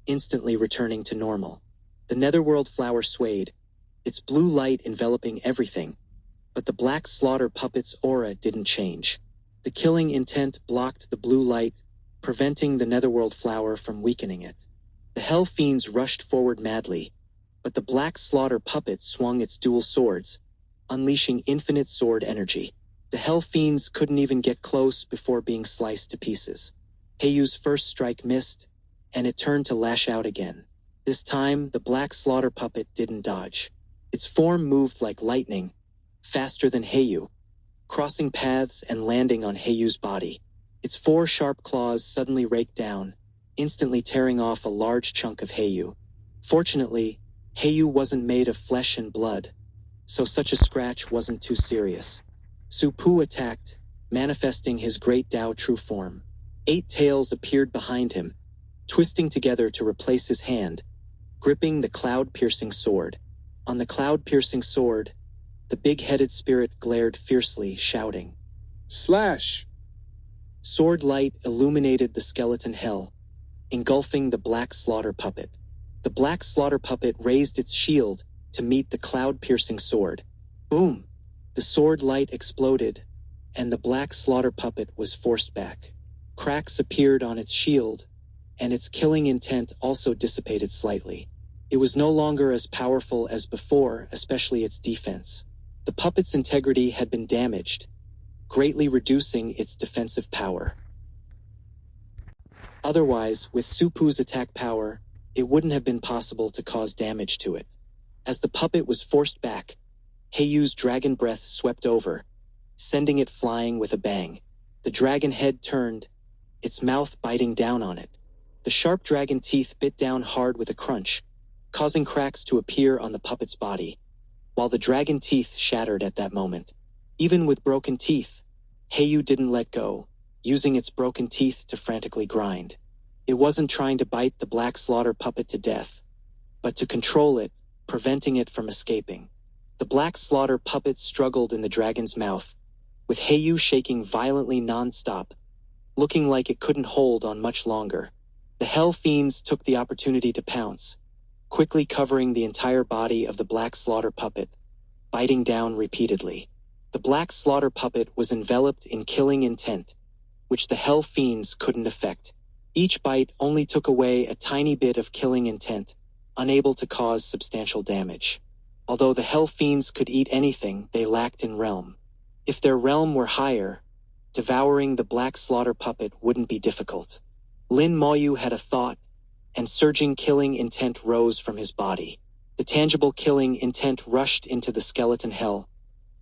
S1: instantly returning to normal. The netherworld flower swayed, its blue light enveloping everything, but the black slaughter puppet's aura didn't change. The killing intent blocked the blue light, preventing the netherworld flower from weakening it. The hell fiends rushed forward madly, but the black slaughter puppet swung its dual swords, unleashing infinite sword energy. The hell fiends couldn't even get close before being sliced to pieces. Heiyu's first strike missed, and it turned to lash out again. This time, the black slaughter puppet didn't dodge. Its form moved like lightning, faster than Heiyu, crossing paths and landing on Heiyu's body. Its 4 sharp claws suddenly raked down, instantly tearing off a large chunk of Heiyu. Fortunately, Heiyu wasn't made of flesh and blood, so such a scratch wasn't too serious. Supu attacked, manifesting his great Tao true form. 8 tails appeared behind him, twisting together to replace his hand, gripping the cloud-piercing sword. On the cloud-piercing sword, the big-headed spirit glared fiercely, shouting,
S2: Slash!
S1: Sword light illuminated the skeleton hell, engulfing the black slaughter puppet. The black slaughter puppet raised its shield to meet the cloud-piercing sword. Boom! The sword light exploded, and the black slaughter puppet was forced back. Cracks appeared on its shield, and its killing intent also dissipated slightly. It was no longer as powerful as before, especially its defense. The puppet's integrity had been damaged, greatly reducing its defensive power. Otherwise, with Supu's attack power, it wouldn't have been possible to cause damage to it. As the puppet was forced back, Heiyu's dragon breath swept over, sending it flying with a bang. The dragon head turned, its mouth biting down on it. The sharp dragon teeth bit down hard with a crunch, causing cracks to appear on the puppet's body, while the dragon teeth shattered at that moment. Even with broken teeth, Heiyu didn't let go, using its broken teeth to frantically grind. It wasn't trying to bite the Black Slaughter puppet to death, but to control it, preventing it from escaping. The Black Slaughter puppet struggled in the dragon's mouth, with Heiyu shaking violently non-stop, looking like it couldn't hold on much longer. The Hell Fiends took the opportunity to pounce, quickly covering the entire body of the Black Slaughter puppet, biting down repeatedly. The Black Slaughter puppet was enveloped in killing intent, which the Hell Fiends couldn't affect. Each bite only took away a tiny bit of killing intent, unable to cause substantial damage. Although the Hell Fiends could eat anything, they lacked in realm. If their realm were higher, devouring the Black Slaughter puppet wouldn't be difficult. Lin Moyu had a thought, and surging killing intent rose from his body. The tangible killing intent rushed into the skeleton hell,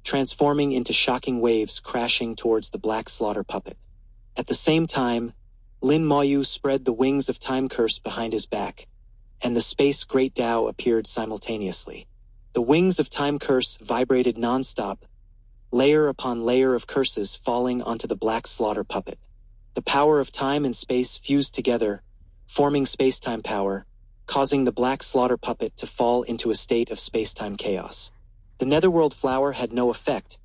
S1: transforming into shocking waves crashing towards the Black Slaughter puppet. At the same time, Lin Moyu spread the wings of Time Curse behind his back, and the Space Great Tao appeared simultaneously. The wings of Time Curse vibrated non-stop, layer upon layer of curses falling onto the Black Slaughter puppet. The power of time and space fused together, forming space-time power, causing the Black Slaughter puppet to fall into a state of space-time chaos. The Netherworld Flower had no effect,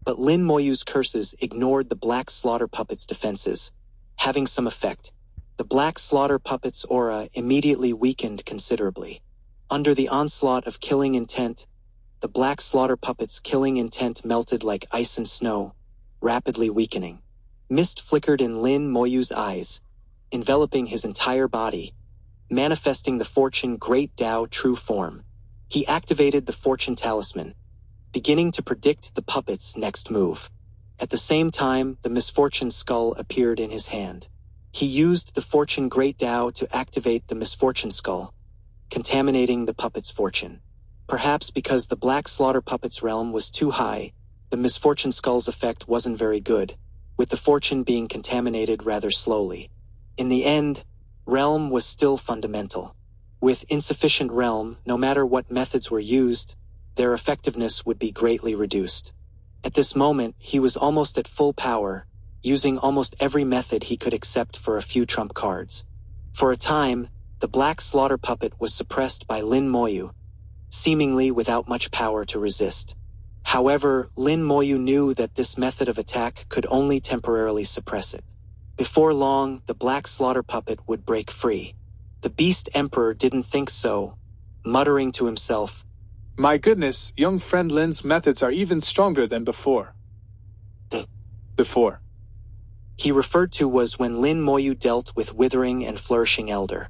S1: but Lin Moyu's curses ignored the Black Slaughter puppet's defenses, having some effect. The Black Slaughter puppet's aura immediately weakened considerably. Under the onslaught of killing intent, the Black Slaughter puppet's killing intent melted like ice and snow, rapidly weakening. Mist flickered in Lin Moyu's eyes, enveloping his entire body, manifesting the Fortune Great Tao true form. He activated the Fortune Talisman, beginning to predict the puppet's next move. At the same time, the Misfortune Skull appeared in his hand. He used the Fortune Great Tao to activate the Misfortune Skull, contaminating the puppet's fortune. Perhaps because the Black Slaughter puppet's realm was too high, the Misfortune Skull's effect wasn't very good, with the fortune being contaminated rather slowly. In the end, realm was still fundamental. With insufficient realm, no matter what methods were used, their effectiveness would be greatly reduced. At this moment, he was almost at full power, using almost every method he could accept for a few trump cards. For a time, the Black Slaughter puppet was suppressed by Lin Moyu, seemingly without much power to resist. However, Lin Moyu knew that this method of attack could only temporarily suppress it. Before long, the Black Slaughter puppet would break free. The Beast Emperor didn't think so, muttering to himself,
S2: "My goodness, young friend Lin's methods are even stronger than before." Before
S1: he referred to was when Lin Moyu dealt with Withering and Flourishing Elder.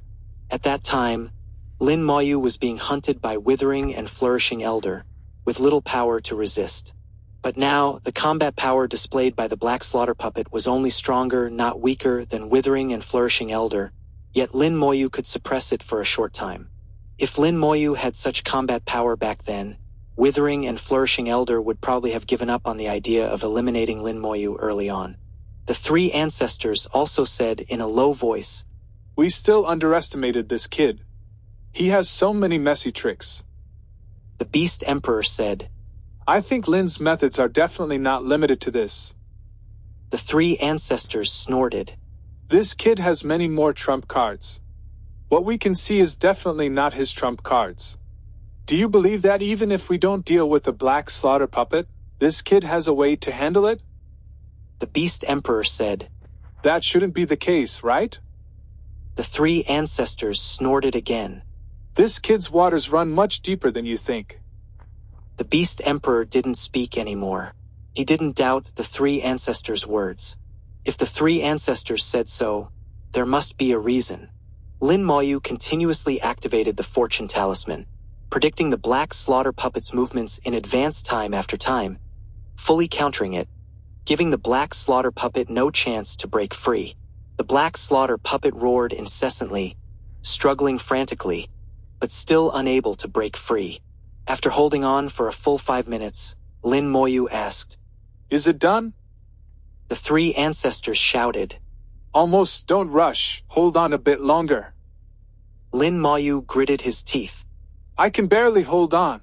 S1: At that time, Lin Moyu was being hunted by Withering and Flourishing Elder, with little power to resist. But now, the combat power displayed by the Black Slaughter puppet was only stronger, not weaker, than Withering and Flourishing Elder, yet Lin Moyu could suppress it for a short time. If Lin Moyu had such combat power back then, Withering and Flourishing Elder would probably have given up on the idea of eliminating Lin Moyu early on. The three ancestors also said in a low voice,
S2: "We still underestimated this kid. He has so many messy tricks."
S1: The Beast Emperor said,
S2: "I think Lin's methods are definitely not limited to this."
S1: The three ancestors snorted.
S2: "This kid has many more trump cards. What we can see is definitely not his trump cards. Do you believe that even if we don't deal with the Black Slaughter puppet, this kid has a way to handle it?"
S1: The Beast Emperor said,
S2: "That shouldn't be the case, right?"
S1: The three ancestors snorted again.
S2: "This kid's waters run much deeper than you think."
S1: The Beast Emperor didn't speak anymore. He didn't doubt the three ancestors' words. If the three ancestors said so, there must be a reason. Lin Moyu continuously activated the Fortune Talisman, predicting the Black Slaughter puppet's movements in advance time after time, fully countering it, giving the Black Slaughter puppet no chance to break free. The Black Slaughter puppet roared incessantly, struggling frantically, but still unable to break free. After holding on for a full 5 minutes, Lin Moyu asked,
S2: "Is it done?"
S1: The three ancestors shouted.
S2: Almost, don't rush, hold on a bit longer.
S1: Lin Moyu gritted his teeth.
S2: I can barely hold on.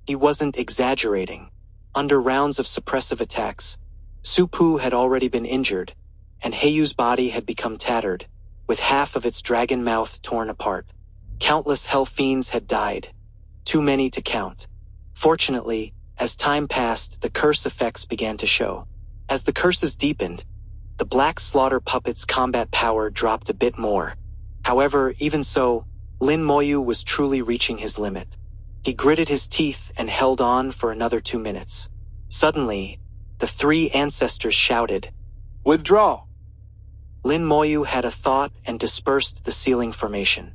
S1: He wasn't exaggerating. Under rounds of suppressive attacks, Supu had already been injured, and Heiyu's body had become tattered, with half of its dragon mouth torn apart. Countless hell fiends had died. Too many to count. Fortunately, as time passed, the curse effects began to show. As the curses deepened, the Black Slaughter puppet's combat power dropped a bit more. However, even so, Lin Moyu was truly reaching his limit. He gritted his teeth and held on for another 2 minutes. Suddenly, the three ancestors shouted,
S2: Withdraw!
S1: Lin Moyu had a thought and dispersed the sealing formation.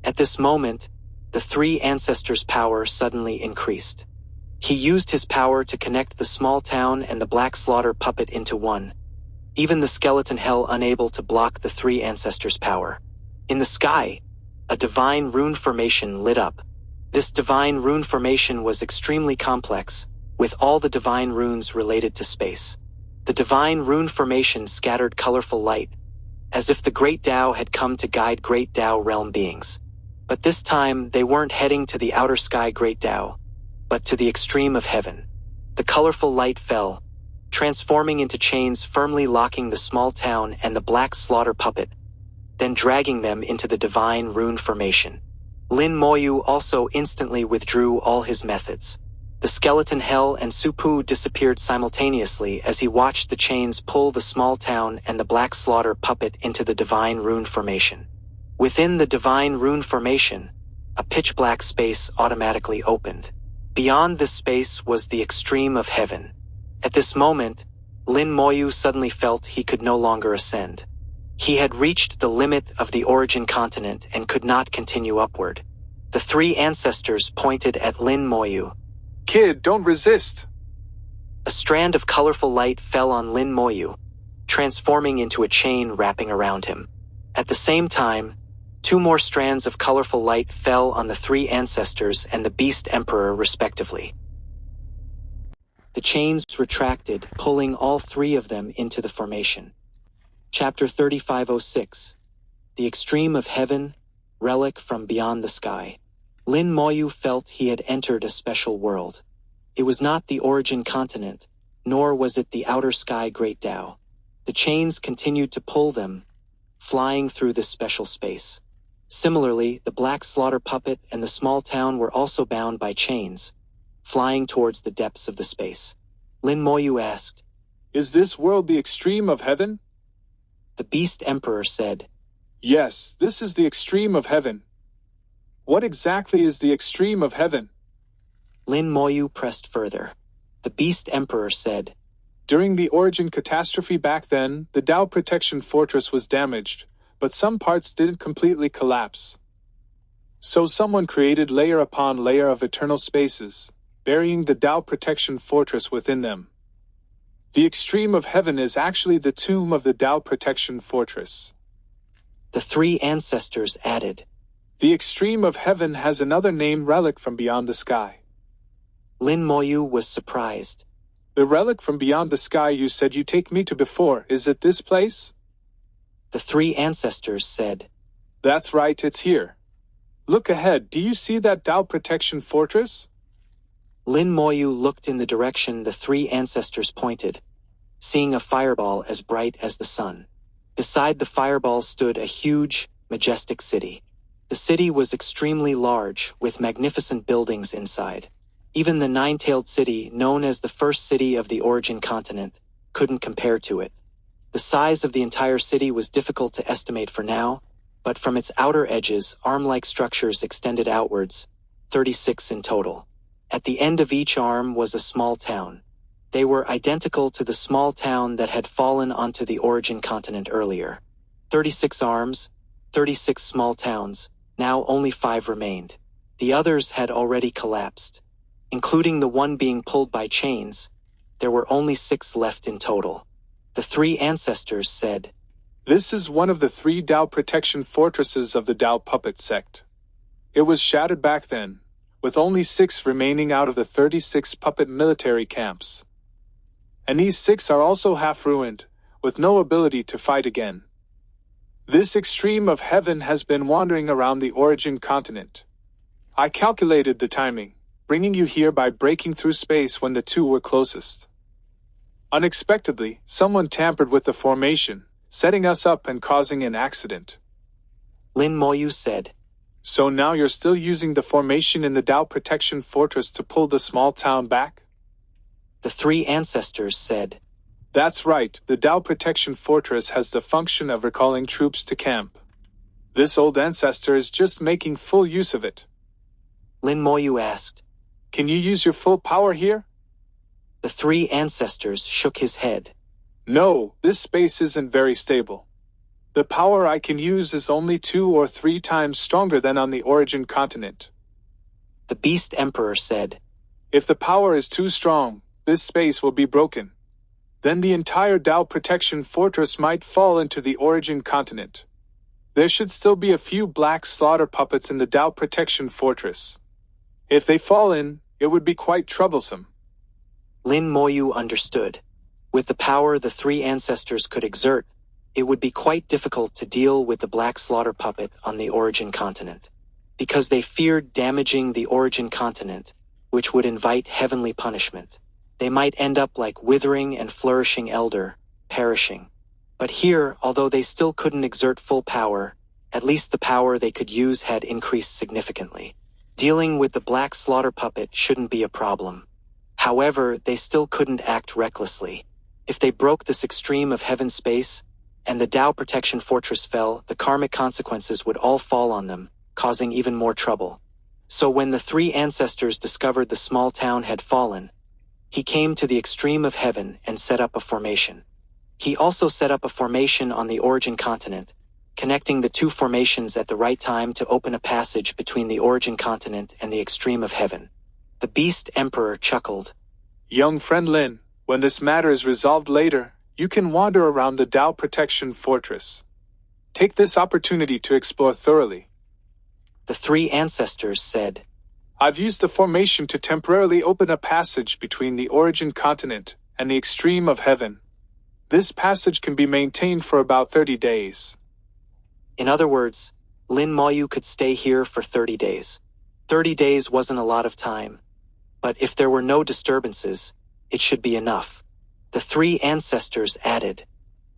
S1: At this moment, the three ancestors' power suddenly increased. He used his power to connect the small town and the Black Slaughter puppet into one, even the skeleton hell unable to block the three ancestors' power. In the sky, a divine rune formation lit up. This divine rune formation was extremely complex, with all the divine runes related to space. The divine rune formation scattered colorful light, as if the Great Tao had come to guide Great Tao realm beings. But this time, they weren't heading to the outer sky Great Tao, but to the extreme of heaven. The colorful light fell, transforming into chains firmly locking the small town and the Black Slaughter puppet, then dragging them into the divine rune formation. Lin Moyu also instantly withdrew all his methods. The skeleton hell and Supu disappeared simultaneously as he watched the chains pull the small town and the Black Slaughter puppet into the divine rune formation. Within the divine rune formation, a pitch-black space automatically opened. Beyond this space was the extreme of heaven. At this moment, Lin Moyu suddenly felt he could no longer ascend. He had reached the limit of the origin continent and could not continue upward. The three ancestors pointed at Lin Moyu.
S2: Kid, don't resist.
S1: A strand of colorful light fell on Lin Moyu, transforming into a chain wrapping around him. At the same time, 2 more strands of colorful light fell on the three ancestors and the Beast Emperor respectively. The chains retracted, pulling all 3 of them into the formation. Chapter 3506. The Extreme of Heaven, Relic from Beyond the Sky. Lin Moyu felt he had entered a special world. It was not the origin continent, nor was it the outer sky Great Tao. The chains continued to pull them, flying through this special space. Similarly, the Black Slaughter puppet and the small town were also bound by chains, flying towards the depths of the space. Lin Moyu asked,
S2: Is this world the extreme of heaven?
S1: The Beast Emperor said,
S2: Yes, this is the extreme of heaven. What exactly is the extreme of heaven?
S1: Lin Moyu pressed further. The Beast Emperor said,
S2: During the origin catastrophe back then, the Tao Protection Fortress was damaged, but some parts didn't completely collapse. So someone created layer upon layer of eternal spaces, burying the Tao Protection Fortress within them. The extreme of heaven is actually the tomb of the Tao Protection Fortress.
S1: The three ancestors added,
S2: The extreme of heaven has another name, relic from beyond the sky.
S1: Lin Moyu was surprised.
S2: The relic from beyond the sky you said you take me to before, is it this place?
S1: The three ancestors said,
S2: That's right, it's here. Look ahead, do you see that Tao Protection Fortress?
S1: Lin Moyu looked in the direction the three ancestors pointed, seeing a fireball as bright as the sun. Beside the fireball stood a huge, majestic city. The city was extremely large, with magnificent buildings inside. Even the nine-tailed city, known as the first city of the origin continent, couldn't compare to it. The size of the entire city was difficult to estimate for now, but from its outer edges, arm-like structures extended outwards, 36 in total. At the end of each arm was a small town. They were identical to the small town that had fallen onto the origin continent earlier. 36 arms, 36 small towns, now only 5 remained. The others had already collapsed. Including the one being pulled by chains, there were only 6 left in total. The three ancestors said,
S2: This is one of the 3 Tao Protection Fortresses of the Tao Puppet sect. It was shattered back then, with only 6 remaining out of the 36 puppet military camps. and these 6 are also half ruined, with no ability to fight again. This extreme of heaven has been wandering around the origin continent. I calculated the timing, bringing you here by breaking through space when the 2 were closest. Unexpectedly, someone tampered with the formation, setting us up and causing an accident.
S1: Lin Moyu said.
S2: So now you're still using the formation in the Dao Protection Fortress to pull the small town back?
S1: The 3 ancestors said.
S2: That's right, the Dao Protection Fortress has the function of recalling troops to camp. This old ancestor is just making full use of it.
S1: Lin Moyu asked.
S2: Can you use your full power here?
S1: The 3 ancestors shook his head.
S2: No, this space isn't very stable. The power I can use is only 2 or 3 times stronger than on the origin continent.
S1: The Beast Emperor said.
S2: If the power is too strong, this space will be broken. Then the entire Dao Protection Fortress might fall into the origin continent. There should still be a few black slaughter puppets in the Dao Protection Fortress. If they fall in, it would be quite troublesome.
S1: Lin Moyu understood. With the power the 3 ancestors could exert, it would be quite difficult to deal with the black slaughter puppet on the origin continent. Because they feared damaging the origin continent, which would invite heavenly punishment. They might end up like withering and flourishing elder, perishing. But here, although they still couldn't exert full power, at least the power they could use had increased significantly. Dealing with the black slaughter puppet shouldn't be a problem. However, they still couldn't act recklessly. If they broke this extreme of heaven space, and the Dao Protection Fortress fell, the karmic consequences would all fall on them, causing even more trouble. So when the 3 ancestors discovered the small town had fallen, he came to the extreme of heaven and set up a formation. He also set up a formation on the origin continent, connecting the 2 formations at the right time to open a passage between the origin continent and the extreme of heaven. The Beast Emperor chuckled.
S2: Young friend Lin, when this matter is resolved later, you can wander around the Dao Protection Fortress. Take this opportunity to explore thoroughly.
S1: The 3 ancestors said.
S2: I've used the formation to temporarily open a passage between the origin continent and the extreme of heaven. This passage can be maintained for about 30 days.
S1: In other words, Lin Moyu could stay here for 30 days. 30 days wasn't a lot of time, but if there were no disturbances, it should be enough. The 3 ancestors added.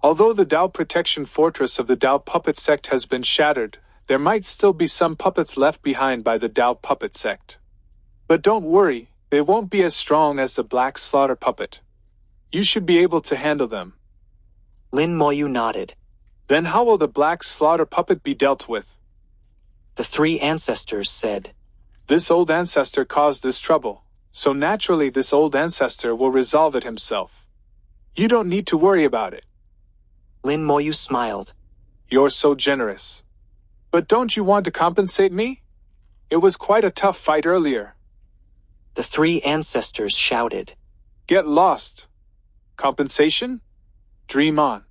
S2: Although the Dao Protection Fortress of the Dao Puppet Sect has been shattered, there might still be some puppets left behind by the Dao Puppet Sect. But don't worry, they won't be as strong as the Black Slaughter Puppet. You should be able to handle them.
S1: Lin Moyu nodded.
S2: Then how will the Black Slaughter Puppet be dealt with?
S1: The 3 ancestors said.
S2: This old ancestor caused this trouble, so naturally this old ancestor will resolve it himself. You don't need to worry about it.
S1: Lin Moyu smiled.
S2: You're so generous. But don't you want to compensate me? It was quite a tough fight earlier.
S1: The 3 ancestors shouted.
S2: Get lost. Compensation? Dream on.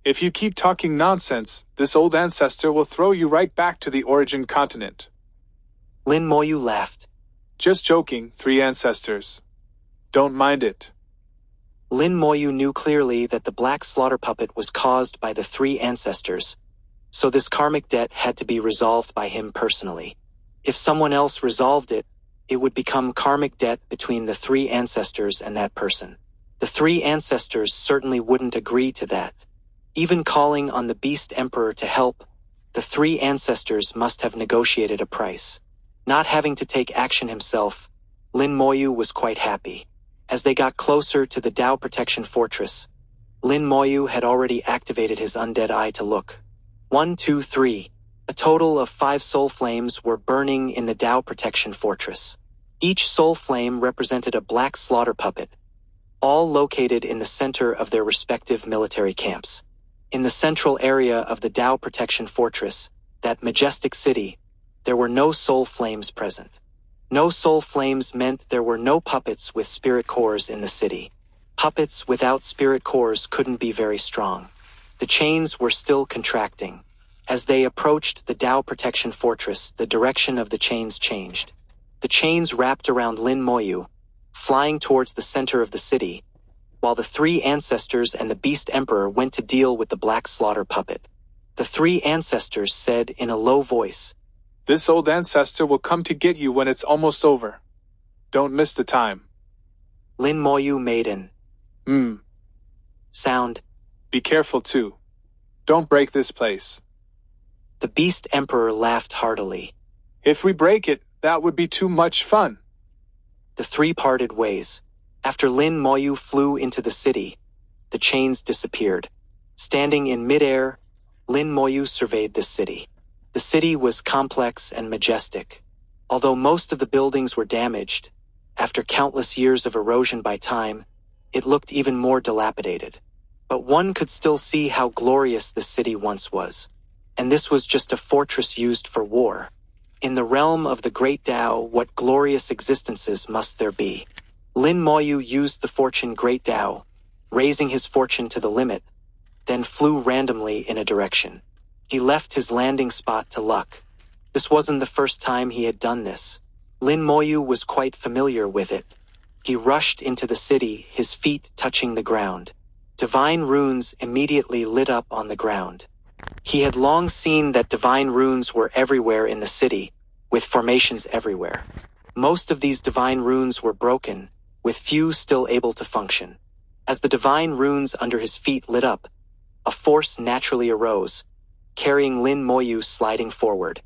S2: If you keep talking nonsense, this old ancestor will throw you right back to the origin continent.
S1: Lin Moyu laughed.
S2: Just joking, 3 ancestors. Don't mind it.
S1: Lin Moyu knew clearly that the Black Slaughter Puppet was caused by the 3 ancestors, so this karmic debt had to be resolved by him personally. If someone else resolved it, it would become karmic debt between the 3 ancestors and that person. The 3 ancestors certainly wouldn't agree to that. Even calling on the Beast Emperor to help, the 3 ancestors must have negotiated a price. Not having to take action himself, Lin Moyu was quite happy. As they got closer to the Dao Protection Fortress, Lin Moyu had already activated his undead eye to look. 1, 2, 3. A total of 5 soul flames were burning in the Dao Protection Fortress. Each soul flame represented a black slaughter puppet, all located in the center of their respective military camps. In the central area of the Dao Protection Fortress, that majestic city, there were no soul flames present. No soul flames meant there were no puppets with spirit cores in the city. Puppets without spirit cores couldn't be very strong. The chains were still contracting. As they approached the Dao Protection Fortress, the direction of the chains changed. The chains wrapped around Lin Moyu, flying towards the center of the city, while the three ancestors and the Beast Emperor went to deal with the Black Slaughter puppet. The three ancestors said in a low voice,
S2: "This old ancestor will come to get you when it's almost over. Don't miss the time."
S1: Lin Moyu made an sound.
S2: "Be careful too. Don't break this place."
S1: The Beast Emperor laughed heartily.
S2: "If we break it, that would be too much fun."
S1: The three parted ways. After Lin Moyu flew into the city, the chains disappeared. Standing in midair, Lin Moyu surveyed the city. The city was complex and majestic. Although most of the buildings were damaged, after countless years of erosion by time, it looked even more dilapidated. But one could still see how glorious the city once was. And this was just a fortress used for war. In the realm of the Great Tao, what glorious existences must there be? Lin Moyu used the fortune Great Tao, raising his fortune to the limit, then flew randomly in a direction. He left his landing spot to luck. This wasn't the first time he had done this. Lin Moyu was quite familiar with it. He rushed into the city, his feet touching the ground. Divine runes immediately lit up on the ground. He had long seen that divine runes were everywhere in the city, with formations everywhere. Most of these divine runes were broken, with few still able to function. As the divine runes under his feet lit up, a force naturally arose, carrying Lin Moyu sliding forward.